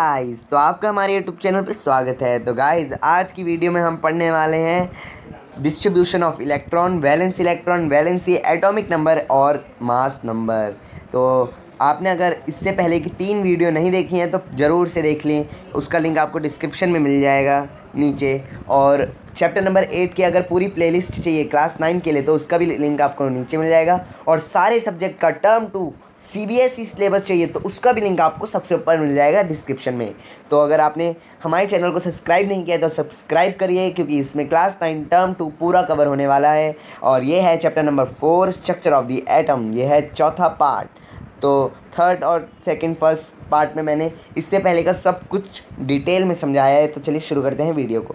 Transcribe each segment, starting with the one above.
Guys, तो आपका हमारे यूट्यूब चैनल पर स्वागत है। तो गाइस, आज की वीडियो में हम पढ़ने वाले हैं distribution of electron, valency, atomic number और मास नंबर। तो आपने अगर इससे पहले की 3 वीडियो नहीं देखी हैं तो ज़रूर से देख लें, उसका लिंक आपको डिस्क्रिप्शन में मिल जाएगा नीचे। और चैप्टर नंबर 8 की अगर पूरी प्लेलिस्ट चाहिए क्लास 9 के लिए तो उसका भी लिंक आपको नीचे मिल जाएगा। और सारे सब्जेक्ट का टर्म 2 CBSE सिलेबस चाहिए तो उसका भी लिंक आपको सबसे ऊपर मिल जाएगा डिस्क्रिप्शन में। तो अगर आपने हमारे चैनल को सब्सक्राइब नहीं किया तो सब्सक्राइब करिए, क्योंकि इसमें क्लास 9 टर्म 2 पूरा कवर होने वाला है। और ये है chapter number 4 structure of the atom, ये है चौथा पार्ट। तो थर्ड और सेकंड फर्स्ट पार्ट में मैंने इससे पहले का सब कुछ डिटेल में समझाया है। तो चलिए शुरू करते हैं वीडियो को।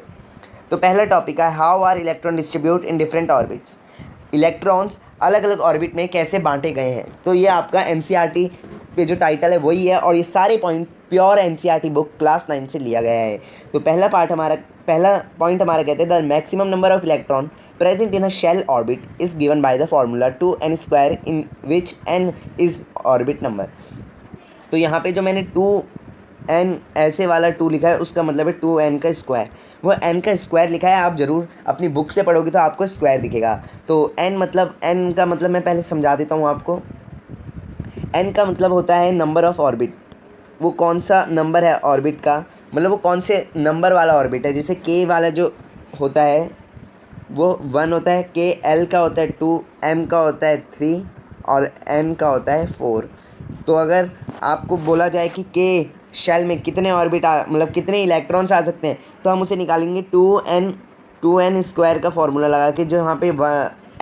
तो पहला टॉपिक है how are electron distribute in different orbits. Electrons अलग अलग ऑर्बिट में कैसे बांटे गए हैं। तो ये आपका NCERT पे जो टाइटल है वही है, और ये सारे point pure NCERT book class 9 से लिया गया है। तो पहला पॉइंट हमारा कहते हैं the maximum number of electron present in a shell orbit is given by the formula 2n² in which n is orbit number. तो यहाँ पे जो मैंने 2n ऐसे वाला 2 लिखा है उसका मतलब है 2n का स्क्वायर। वो n का स्क्वायर लिखा है, आप ज़रूर अपनी बुक से पढ़ोगे तो आपको स्क्वायर दिखेगा। तो n का मतलब मैं पहले समझा देता हूँ आपको। n का मतलब होता है नंबर ऑफ़ ऑर्बिट। वो कौन सा नंबर है ऑर्बिट का, मतलब वो कौन से नंबर वाला ऑर्बिट है। जैसे k वाला जो होता है वो 1 होता है, k l का होता है 2, m का होता है 3 और n का होता है 4। तो अगर आपको बोला जाए कि k शेल में कितने ऑर्बिट मतलब कितने इलेक्ट्रॉन्स आ सकते हैं, तो हम उसे निकालेंगे 2n स्क्वायर का फॉर्मूला लगा के। जो यहाँ पे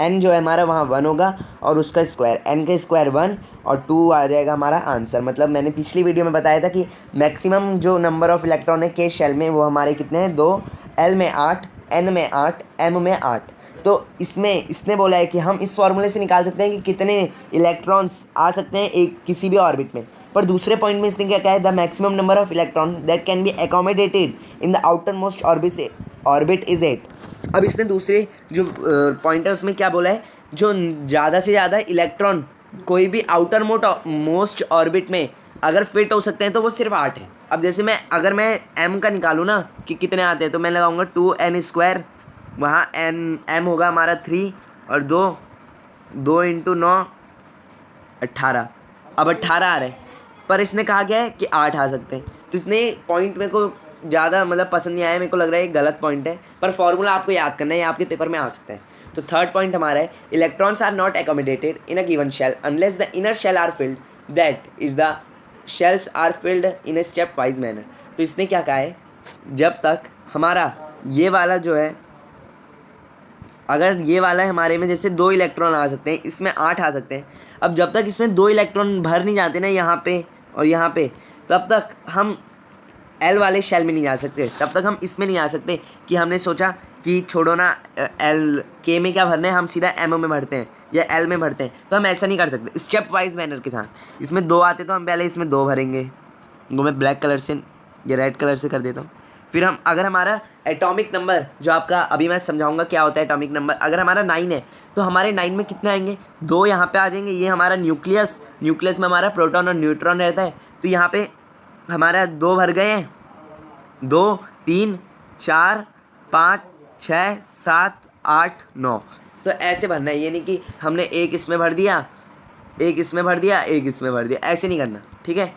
n जो है हमारा वहाँ 1 होगा और उसका स्क्वायर, n का स्क्वायर 1 और 2 आ जाएगा हमारा आंसर। मतलब मैंने पिछली वीडियो में बताया था कि मैक्सिमम जो नंबर ऑफ़ इलेक्ट्रॉन है k शेल में वो हमारे कितने हैं 2, l में 8, n में 8, m में 8। तो इसमें इसने बोला है कि हम इस फार्मूले से निकाल सकते हैं कि कितने इलेक्ट्रॉन्स आ सकते हैं एक किसी भी ऑर्बिट में। पर दूसरे पॉइंट में इसने क्या कहा है the maximum number of electron that can be accommodated in the outer most orbit is 8। अब इसने दूसरे जो पॉइंट है उसमें क्या बोला है, जो ज़्यादा से ज़्यादा इलेक्ट्रॉन कोई भी आउटर मोस्ट ऑर्बिट में अगर फिट हो सकते हैं तो वो सिर्फ 8 है। अब जैसे अगर मैं m का निकालूँ ना कि कितने आते हैं, तो मैं लगाऊंगा 2n², वहाँ m होगा हमारा 3 और 2 × 9 18। अब 18 आ रहे हैं, पर इसने कहा गया है कि 8 आ सकते हैं। तो इसने पॉइंट मेरे को ज़्यादा मतलब पसंद नहीं आया, मेरे को लग रहा है ये गलत पॉइंट है, पर फॉर्मूला आपको याद करना है, ये आपके पेपर में आ सकता है। तो थर्ड पॉइंट हमारा है electrons are not accommodated in a given shell unless the inner shell are filled, that is the shells are filled in a step wise manner. तो इसने क्या कहा है, जब तक हमारा ये वाला जो है, अगर ये वाला है हमारे में जैसे 2 इलेक्ट्रॉन आ सकते हैं, इसमें 8 आ सकते हैं। अब जब तक इसमें 2 इलेक्ट्रॉन भर नहीं जाते ना यहाँ पे और यहाँ पे, तब तक हम L वाले शेल में नहीं जा सकते, तब तक हम इसमें नहीं आ सकते कि हमने सोचा कि छोड़ो ना K में क्या भरना है, हम सीधा M में भरते हैं या L में भरते हैं। तो हम ऐसा नहीं कर सकते स्टेप वाइज मैनर के साथ। इसमें 2 आते तो हम पहले इसमें 2 भरेंगे, वो मैं ब्लैक कलर से या रेड कलर से कर देता हूँ। फिर हम अगर हमारा एटॉमिक नंबर जो आपका अभी मैं समझाऊंगा क्या होता है एटॉमिक नंबर, अगर हमारा 9 है तो हमारे 9 में कितने आएंगे, 2 यहाँ पे आ जाएंगे। ये हमारा न्यूक्लियस में हमारा प्रोटॉन और न्यूट्रॉन रहता है, तो यहाँ पे हमारा 2 भर गए हैं, 2 3 4 5 6 7 8 9। तो ऐसे भरना है, ये नहीं कि हमने एक इसमें भर दिया, एक इसमें भर दिया, एक इसमें भर दिया, ऐसे नहीं करना, ठीक है।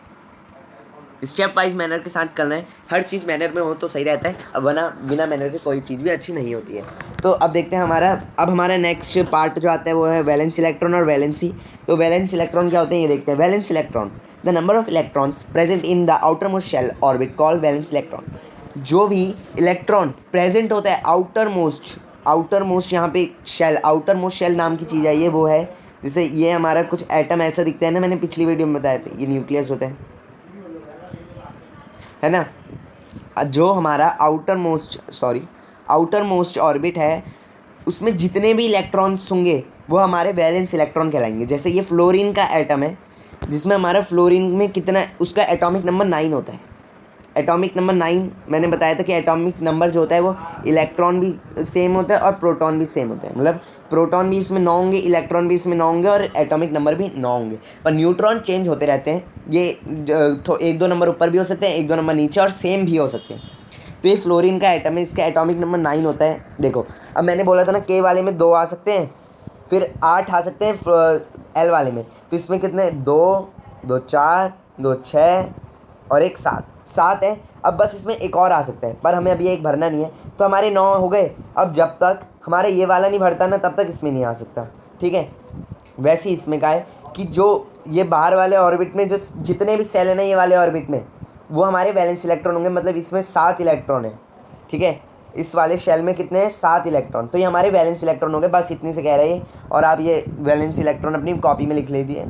स्टेप वाइज मैनर के साथ करना है, हर चीज़ मैनर में हो तो सही रहता है, अब वरना बिना मैनर के कोई चीज़ भी अच्छी नहीं होती है। तो अब देखते हैं हमारा नेक्स्ट पार्ट जो आता है वो है वैलेंस इलेक्ट्रॉन और वैलेंसी। तो वैलेंस इलेक्ट्रॉन क्या होते हैं ये देखते हैं। Valence electron the number of electrons present in the outermost shell orbit called valence electron. जो भी इलेक्ट्रॉन प्रेजेंट होता है आउटर मोस्ट यहाँ पे शेल, आउटर मोस्ट शेल नाम की चीज़ आई है, वो है जैसे ये हमारा कुछ एटम ऐसा दिखता है ना, मैंने पिछली वीडियो में बताया था, ये न्यूक्लियस होता है ना। जो हमारा आउटर मोस्ट ऑर्बिट है उसमें जितने भी इलेक्ट्रॉन्स होंगे वो हमारे वैलेंस इलेक्ट्रॉन कहलाएंगे। जैसे ये फ्लोरीन का एटम है जिसमें हमारा फ्लोरीन में कितना, उसका एटॉमिक नंबर 9 होता है। एटॉमिक नंबर 9 मैंने बताया था कि एटॉमिक नंबर जो होता है वो इलेक्ट्रॉन भी सेम होता है और प्रोटॉन भी सेम होता है। मतलब प्रोटॉन भी इसमें 9 होंगे, इलेक्ट्रॉन भी इसमें 9 होंगे और एटॉमिक नंबर भी 9 होंगे। पर न्यूट्रॉन चेंज होते रहते हैं, ये एक दो नंबर ऊपर भी हो सकते हैं, एक दो नंबर नीचे, और सेम भी हो सकते हैं। तो ये फ्लोरीन का एटम है, इसका एटॉमिक नंबर 9 होता है। देखो अब मैंने बोला था ना के वाले में 2 आ सकते हैं, फिर 8 आ सकते हैं एल वाले में। तो इसमें कितने, 2 2 4 2 6 और एक 7 है। अब बस इसमें एक और आ सकता है, पर हमें अभी एक भरना नहीं है, तो हमारे 9 हो गए। अब जब तक हमारे ये वाला नहीं भरता ना, तब तक इसमें नहीं आ सकता, ठीक है। वैसे ही इसमें का है कि जो ये बाहर वाले ऑर्बिट में जो जितने भी सेल है ना ये वाले ऑर्बिट में, वो हमारे वैलेंस इलेक्ट्रॉन होंगे। मतलब इसमें 7 इलेक्ट्रॉन है, ठीक है। इस वाले शेल में कितने हैं, 7 इलेक्ट्रॉन, तो ये हमारे वैलेंस इलेक्ट्रॉन होंगे। बस इतनी से कह रहे हैं। और आप ये वैलेंस इलेक्ट्रॉन अपनी कॉपी में लिख लीजिए,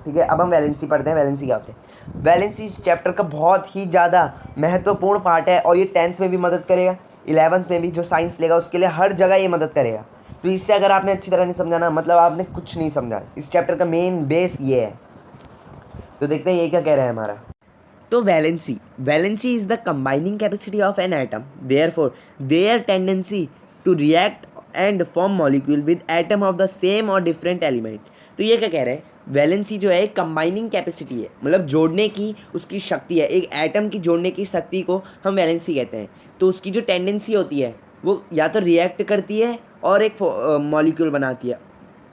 ठीक है। अब हम वैलेंसी पढ़ते हैं। वैलेंसी क्या होते हैं? वैलेंसी इस चैप्टर का बहुत ही ज़्यादा महत्वपूर्ण पार्ट है, और ये 10th में भी मदद करेगा, 11th में भी जो साइंस लेगा उसके लिए हर जगह ये मदद करेगा। तो इससे अगर आपने अच्छी तरह नहीं समझा ना, मतलब आपने कुछ नहीं समझा। इस चैप्टर का मेन बेस ये है। तो देखते हैं ये क्या कह रहा है हमारा। तो valency is the combining capacity of an atom, therefore their tendency to react and form molecule with atom of the same और डिफरेंट एलिमेंट। तो ये क्या कह रहे हैं, वैलेंसी जो है एक कंबाइनिंग कैपेसिटी है, मतलब जोड़ने की उसकी शक्ति है। एक एटम की जोड़ने की शक्ति को हम वैलेंसी कहते हैं। तो उसकी जो टेंडेंसी होती है वो या तो रिएक्ट करती है और एक मॉलिक्यूल बनाती है,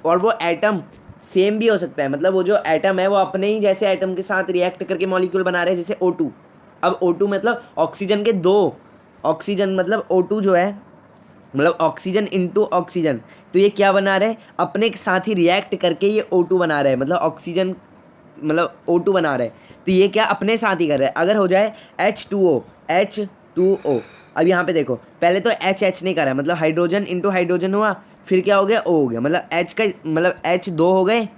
और वो एटम सेम भी हो सकता है। मतलब वो जो एटम है वो अपने ही जैसे एटम के साथ रिएक्ट करके मॉलिक्यूल बना रहे हैं, जैसे O2। अब O2 मतलब ऑक्सीजन के 2 ऑक्सीजन, मतलब O2 जो है मतलब ऑक्सीजन इंटू ऑक्सीजन। तो ये क्या बना रहे हैं, अपने के साथ ही रिएक्ट करके ये O2 बना रहे हैं, मतलब ऑक्सीजन मतलब O2 बना रहे हैं। तो ये क्या अपने साथ ही कर रहे हैं। अगर हो जाए H2O, अब यहाँ पे देखो, पहले तो H नहीं कर रहा है, मतलब हाइड्रोजन इंटू हाइड्रोजन हुआ, फिर क्या हो गया, O हो गया, मतलब H का मतलब H 2 हो गए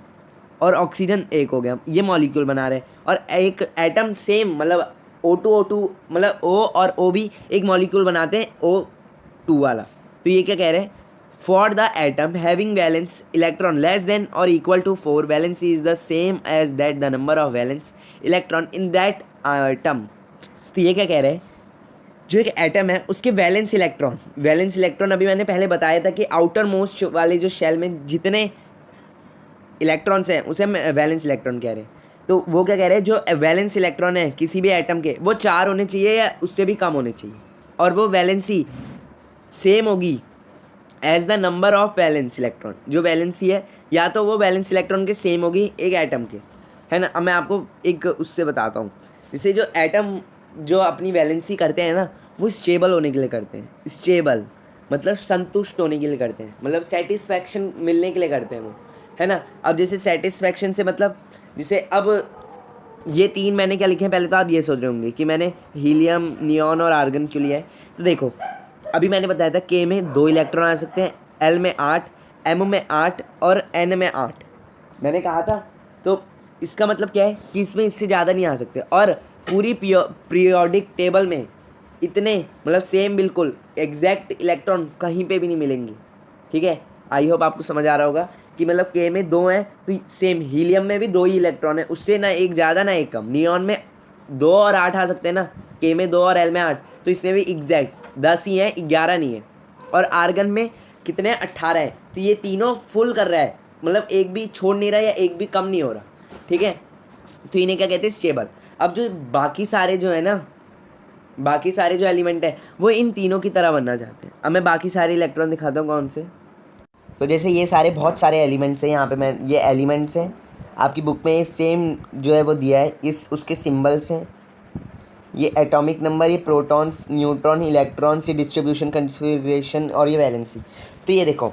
और ऑक्सीजन 1 हो गया। ये मॉलिक्यूल बना रहे हैं, और एक एटम सेम मतलब O2 मतलब O और O भी एक मॉलिक्यूल बनाते हैं, O2 वाला। तो ये क्या कह रहे हैं, for the atom having valence electron less than और equal to 4, valency is the same as that the number of valence electron in that atom. तो ये क्या कह रहे हैं, जो एक एटम है उसके वैलेंस इलेक्ट्रॉन अभी मैंने पहले बताया था कि आउटर मोस्ट वाले जो शेल में जितने इलेक्ट्रॉन्स हैं उसे हम वैलेंस इलेक्ट्रॉन कह रहे हैं। तो वो क्या कह रहे हैं, जो वैलेंस इलेक्ट्रॉन है किसी भी एटम के, वो 4 होने चाहिए या उससे भी कम होने चाहिए, और वो वैलेंसी सेम होगी as the number of valence electron. जो वैलेंसी है या तो वो वैलेंस इलेक्ट्रॉन के सेम होगी एक एटम के, है ना। अब मैं आपको एक उससे बताता हूँ, जैसे जो एटम जो अपनी वैलेंसी करते हैं ना, वो स्टेबल होने के लिए करते हैं। स्टेबल मतलब संतुष्ट होने के लिए करते हैं, मतलब सेटिस्फैक्शन मिलने के लिए करते हैं वो, है ना। अब जैसे सेटिस्फैक्शन से मतलब जैसे अब ये 3 मैंने क्या लिखे हैं, पहले तो आप ये सोच रहे होंगे कि मैंने हीलियम, नियॉन और आर्गन क्यों लिया है। तो देखो अभी मैंने बताया था के में 2 इलेक्ट्रॉन आ सकते हैं, एल में 8, एम में 8 और एन में 8 मैंने कहा था। तो इसका मतलब क्या है कि इसमें इससे ज़्यादा नहीं आ सकते, और पूरी पीरियोडिक टेबल में इतने मतलब सेम बिल्कुल एग्जैक्ट इलेक्ट्रॉन कहीं पे भी नहीं मिलेंगे, ठीक है। आई होप आपको समझ आ रहा होगा कि मतलब के में 2 हैं तो सेम हीलियम में भी 2 ही इलेक्ट्रॉन है, उससे ना एक ज़्यादा ना एक कम। नियॉन में 2 और 8 आ सकते हैं ना, के में 2 और एल में 8, तो इसमें भी एग्जैक्ट 10 ही है, 11 नहीं है। और आर्गन में कितने, 18 है। तो ये तीनों फुल कर रहा है, मतलब एक भी छोड़ नहीं रहा या एक भी कम नहीं हो रहा, ठीक है। तो इन्हें क्या कहते हैं, स्टेबल। अब जो बाकी सारे जो है ना, बाकी सारे जो एलिमेंट है वो इन तीनों की तरह बनना चाहते हैं। अब मैं बाकी सारे इलेक्ट्रॉन दिखाता हूँ कौन से। तो जैसे ये सारे बहुत सारे एलिमेंट्स हैं, यहाँ पे मैं ये एलिमेंट्स हैं, आपकी बुक में सेम जो है वो दिया है, इस उसके सिंबल्स हैं, ये एटॉमिक नंबर, ये प्रोटॉन्स, न्यूट्रॉन, इलेक्ट्रॉन्स, ये डिस्ट्रीब्यूशन कन्फिग्रेशन और ये वैलेंसी। तो ये देखो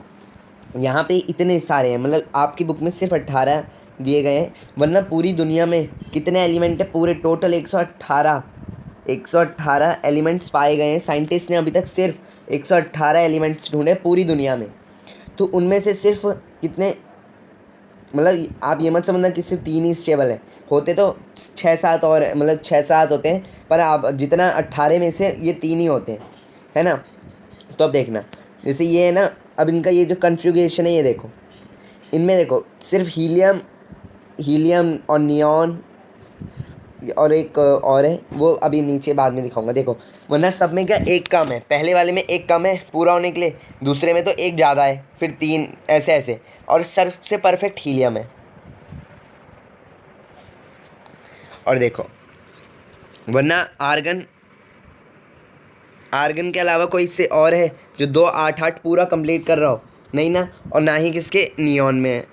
यहाँ पे इतने सारे हैं, मतलब आपकी बुक में सिर्फ 18 दिए गए हैं, वरना पूरी दुनिया में कितने एलिमेंट है, पूरे टोटल 118 एलिमेंट्स पाए गए हैं। साइंटिस्ट ने अभी तक सिर्फ 118 एलिमेंट्स ढूंढे पूरी दुनिया में। तो उनमें से सिर्फ कितने, मतलब आप ये मत समझना कि सिर्फ 3 ही स्टेबल है, होते तो 6-7 और मतलब 6-7 होते हैं, पर आप जितना 18 में से ये 3 ही होते हैं, है ना। तो अब देखना जैसे ये है ना, अब इनका ये जो कन्फिग्रेशन है ये देखो, इनमें देखो सिर्फ हीलियम और नियॉन और एक और है, वो अभी नीचे बाद में दिखाऊंगा। देखो वरना सब में क्या एक कम है, पहले वाले में एक कम है पूरा होने के लिए, दूसरे में तो एक ज़्यादा है, फिर 3 ऐसे ऐसे, और सबसे परफेक्ट हीलियम है। और देखो, वरना आर्गन के अलावा कोई इससे और है जो 2 8 8 पूरा कंप्लीट कर रहा हो? नहीं ना। और ना ही किसके नियॉन में है।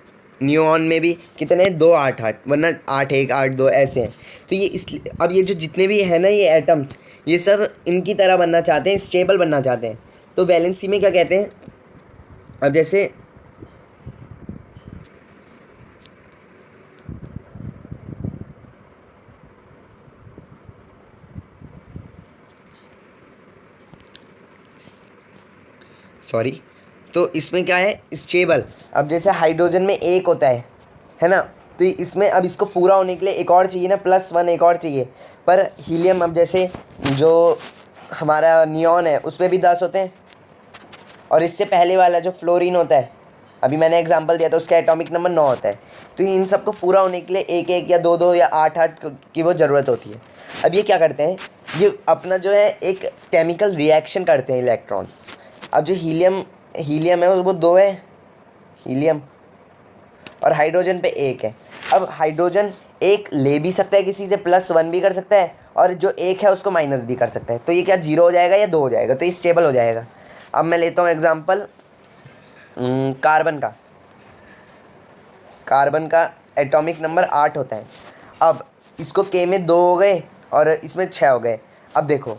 नियॉन में भी कितने 2 8 8, वरना 8 1 8 2 ऐसे हैं। तो ये इसलिए अब ये जो जितने भी है ना ये एटम्स, ये सब इनकी तरह बनना चाहते हैं, स्टेबल बनना चाहते हैं। तो वैलेंसी में क्या कहते हैं, अब जैसे सॉरी, तो इसमें क्या है स्टेबल। अब जैसे हाइड्रोजन में एक होता है ना, तो इसमें अब इसको पूरा होने के लिए एक और चाहिए ना, +1 एक और चाहिए। पर हीलियम, अब जैसे जो हमारा नियॉन है उसमें भी 10 होते हैं, और इससे पहले वाला जो फ्लोरीन होता है, अभी मैंने एग्जांपल दिया था, उसका एटॉमिक नंबर 9 होता है। तो इन सबको पूरा होने के लिए 1 1 या 2 2 या 8 8 की वो ज़रूरत होती है। अब ये क्या करते हैं, ये अपना जो है एक केमिकल रिएक्शन करते हैं इलेक्ट्रॉन्स। अब जो हीलियम है वो 2 है, हीलियम, और हाइड्रोजन पे 1 है। अब हाइड्रोजन एक ले भी सकता है किसी से, +1 भी कर सकता है, और जो 1 है उसको माइनस भी कर सकता है। तो ये क्या 0 हो जाएगा या 2 हो जाएगा, तो ये स्टेबल हो जाएगा। अब मैं लेता हूँ एग्जांपल कार्बन का एटॉमिक नंबर 8 होता है। अब इसको के में 2 हो गए और इसमें 6 हो गए। अब देखो,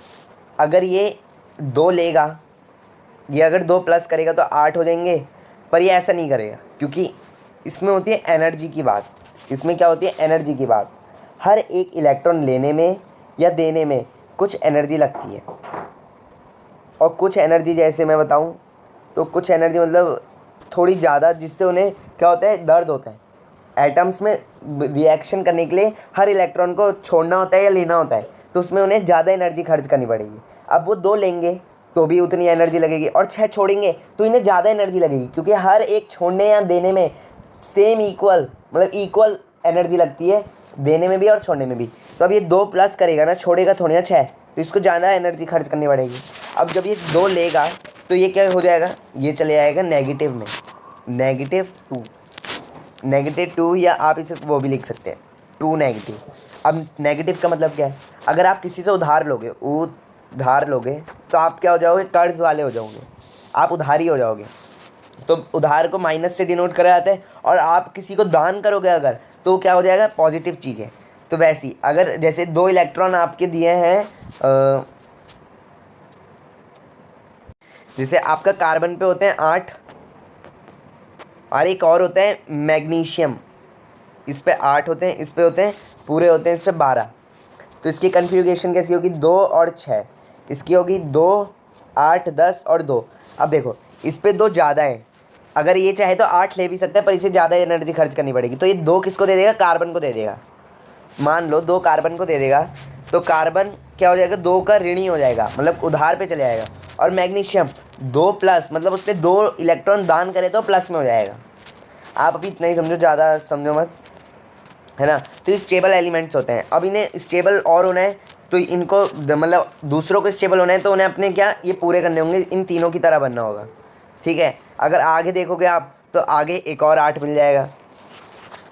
अगर ये 2 लेगा, ये अगर 2 प्लस करेगा तो 8 हो जाएंगे, पर ये ऐसा नहीं करेगा, क्योंकि इसमें होती है एनर्जी की बात। इसमें क्या होती है, एनर्जी की बात। हर एक इलेक्ट्रॉन लेने में या देने में कुछ एनर्जी लगती है, और कुछ एनर्जी जैसे मैं बताऊं तो कुछ एनर्जी मतलब थोड़ी ज़्यादा, जिससे उन्हें क्या होता है, दर्द होता है। एटम्स में रिएक्शन करने के लिए हर इलेक्ट्रॉन को छोड़ना होता है या लेना होता है, तो उसमें उन्हें ज़्यादा एनर्जी खर्च करनी पड़ेगी। अब वो 2 लेंगे तो भी उतनी एनर्जी लगेगी, और 6 छोड़ेंगे तो इन्हें ज़्यादा एनर्जी लगेगी, क्योंकि हर एक छोड़ने या देने में सेम इक्वल, मतलब इक्वल एनर्जी लगती है, देने में भी और छोड़ने में भी। तो अब ये 2 प्लस करेगा ना, छोड़ेगा थोड़ी ना 6, तो इसको ज़्यादा एनर्जी खर्च करनी पड़ेगी। अब जब ये 2 लेगा तो ये क्या हो जाएगा, ये चले जाएगा नेगेटिव में, -2 या आप इसे वो भी लिख सकते हैं 2 नेगेटिव। अब नेगेटिव का मतलब क्या है, अगर आप किसी से उधार लोगे तो आप क्या हो जाओगे, कर्ज वाले हो जाओगे, आप उधारी हो जाओगे। तो उधार को माइनस से डिनोट करा जाता है, और आप किसी को दान करोगे अगर, तो क्या हो जाएगा, पॉजिटिव चीज़ है। तो वैसी अगर जैसे 2 इलेक्ट्रॉन आपके दिए हैं, जैसे आपका कार्बन पे होते हैं 8, और एक और होता है मैग्नीशियम, इस पे 8 होते हैं, इस पे होते हैं पूरे होते हैं, इस पे 12। तो इसकी कन्फिग्रेशन कैसी होगी, 2 और 6, इसकी होगी 2 8 10 और 2। अब देखो, इस पे 2 ज़्यादा है, अगर ये चाहे तो 8 ले भी सकता है, पर इसे ज़्यादा एनर्जी खर्च करनी पड़ेगी। तो ये 2 किसको दे देगा, कार्बन को दे देगा। मान लो 2 कार्बन को दे देगा, तो कार्बन क्या हो जाएगा, 2 का ऋणी हो जाएगा, मतलब उधार पे चले जाएगा। और मैग्नीशियम 2 प्लस, मतलब उस पर 2 इलेक्ट्रॉन दान करे तो प्लस में हो जाएगा। आप अभी इतना ही समझो, ज़्यादा समझो मत, है ना। तो ये स्टेबल एलिमेंट्स होते हैं। अब इन्हें स्टेबल और होना है, तो इनको मतलब दूसरों को स्टेबल होना है, तो उन्हें अपने क्या ये पूरे करने होंगे, इन तीनों की तरह बनना होगा, ठीक है। अगर आगे देखोगे आप, तो आगे एक और 8 मिल जाएगा,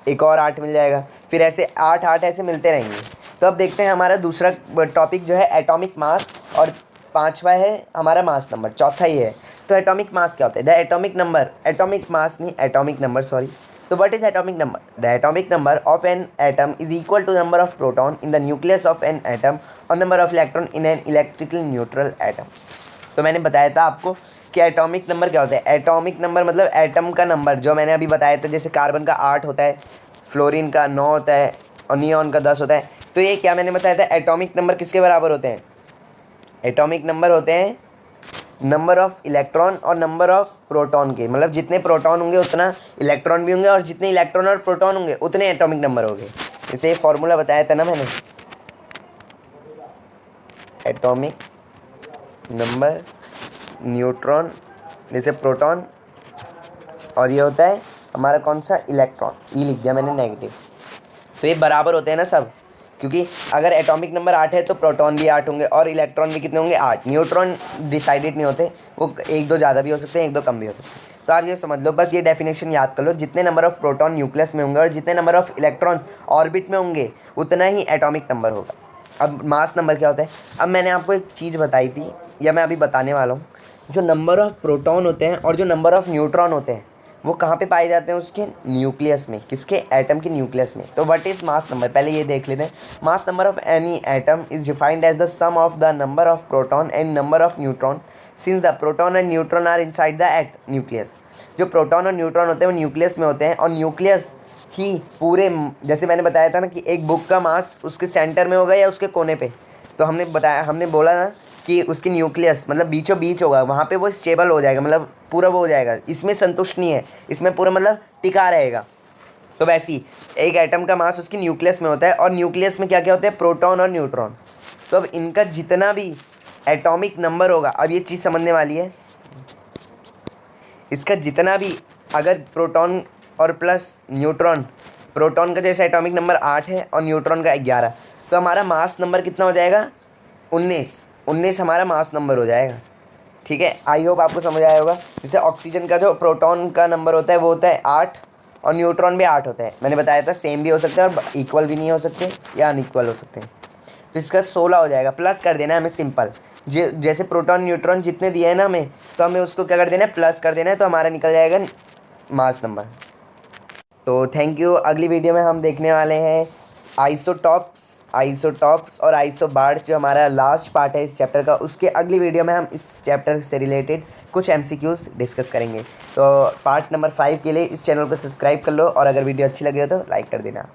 एक और 8 मिल जाएगा, फिर ऐसे 8 8 ऐसे मिलते रहेंगे। तो अब देखते हैं हमारा दूसरा टॉपिक जो है एटॉमिक मास, और 5वां है हमारा मास नंबर, चौथा ही है। तो एटॉमिक मास क्या होता है, the atomic number, atomic mass नहीं, एटॉमिक नंबर, सॉरी। तो what is atomic number, the atomic number of an atom is equal to number of proton in the nucleus of an atom और number of electron in an electrically neutral atom. तो मैंने बताया था आपको कि atomic number क्या होता है। एटॉमिक नंबर मतलब एटम का नंबर, जो मैंने अभी बताया था, जैसे कार्बन का 8 होता है, फ्लोरीन का 9 होता है, और नियॉन का 10 होता है। तो ये क्या मैंने बताया था, एटॉमिक नंबर किसके बराबर होते हैं, एटॉमिक नंबर होते हैं नंबर ऑफ इलेक्ट्रॉन और नंबर ऑफ प्रोटॉन के, मतलब जितने प्रोटॉन होंगे उतना इलेक्ट्रॉन भी होंगे, और जितने इलेक्ट्रॉन और प्रोटॉन होंगे उतने एटॉमिक नंबर होंगे। इसे ये फॉर्मूला बताया था ना मैंने, एटॉमिक नंबर न्यूट्रॉन, जैसे प्रोटॉन, और ये होता है हमारा कौन सा, इलेक्ट्रॉन, ई लिख दिया मैंने नेगेटिव। तो ये बराबर होते हैं ना सब, क्योंकि अगर एटॉमिक नंबर 8 है तो प्रोटॉन भी 8 होंगे और इलेक्ट्रॉन भी कितने होंगे, 8। न्यूट्रॉन डिसाइडेड नहीं होते, वो 1 2 ज़्यादा भी हो सकते हैं, 1 2 कम भी हो सकते हैं। तो आप ये समझ लो, बस ये डेफिनेशन याद कर लो, जितने नंबर ऑफ प्रोटॉन न्यूक्लियस में होंगे और जितने नंबर ऑफ इलेक्ट्रॉन्स ऑर्बिट में होंगे उतना ही एटॉमिक नंबर होगा। अब मास नंबर क्या होता है? अब मैंने आपको एक चीज़ बताई थी, या मैं अभी बताने वाला हूँ, जो नंबर ऑफ प्रोटॉन होते हैं और जो नंबर ऑफ न्यूट्रॉन होते हैं वो कहाँ पे पाए जाते हैं? उसके न्यूक्लियस में। किसके? एटम के न्यूक्लियस में। तो व्हाट इज मास नंबर, पहले ये देख लेते हैं। Mass number of any atom is defined as the sum of the number of proton and number of neutron since the proton and neutron are inside the at nucleus. जो proton और neutron होते हैं वो nucleus में होते हैं, और nucleus ही पूरे, जैसे मैंने बताया था ना कि एक बुक का मास उसके सेंटर में होगा या उसके कोने पे, तो हमने बोला ना कि उसकी न्यूक्लियस मतलब बीचों बीच होगा, वहाँ पे वो स्टेबल हो जाएगा, मतलब पूरा वो हो जाएगा, इसमें संतुष्ट नहीं है, इसमें पूरा मतलब टिका रहेगा। तो वैसे ही एक एटम का मास उसकी न्यूक्लियस में होता है, और न्यूक्लियस में क्या क्या होते हैं? प्रोटॉन और न्यूट्रॉन। तो अब इनका जितना भी एटॉमिक नंबर होगा, अब ये चीज़ समझने वाली है, इसका जितना भी, अगर प्रोटॉन और प्लस न्यूट्रॉन, प्रोटॉन का जैसे एटॉमिक नंबर 8 है और न्यूट्रॉन का 11, तो हमारा मास नंबर कितना हो जाएगा? 19 हमारा मास नंबर हो जाएगा। ठीक है, आई होप आपको समझ आया होगा। जैसे ऑक्सीजन का जो प्रोटॉन का नंबर होता है वो होता है 8, और न्यूट्रॉन भी 8 होता है। मैंने बताया था सेम भी हो सकते हैं और इक्वल भी नहीं हो सकते या अनइक्वल हो सकते हैं। तो इसका 16 हो जाएगा, प्लस कर देना है हमें सिंपल। जैसे प्रोटॉन न्यूट्रॉन जितने दिए हैं ना हमें, तो हमें उसको क्या कर देना है? प्लस कर देना है, तो हमारा निकल जाएगा मास नंबर। तो थैंक यू। अगली वीडियो में हम देखने वाले हैं आइसोटॉप्स और आइसोबार्स, जो हमारा लास्ट पार्ट है इस चैप्टर का। उसके अगली वीडियो में हम इस चैप्टर से रिलेटेड कुछ MCQs डिस्कस करेंगे। तो पार्ट नंबर 5 के लिए इस चैनल को सब्सक्राइब कर लो, और अगर वीडियो अच्छी लगी हो तो लाइक कर देना।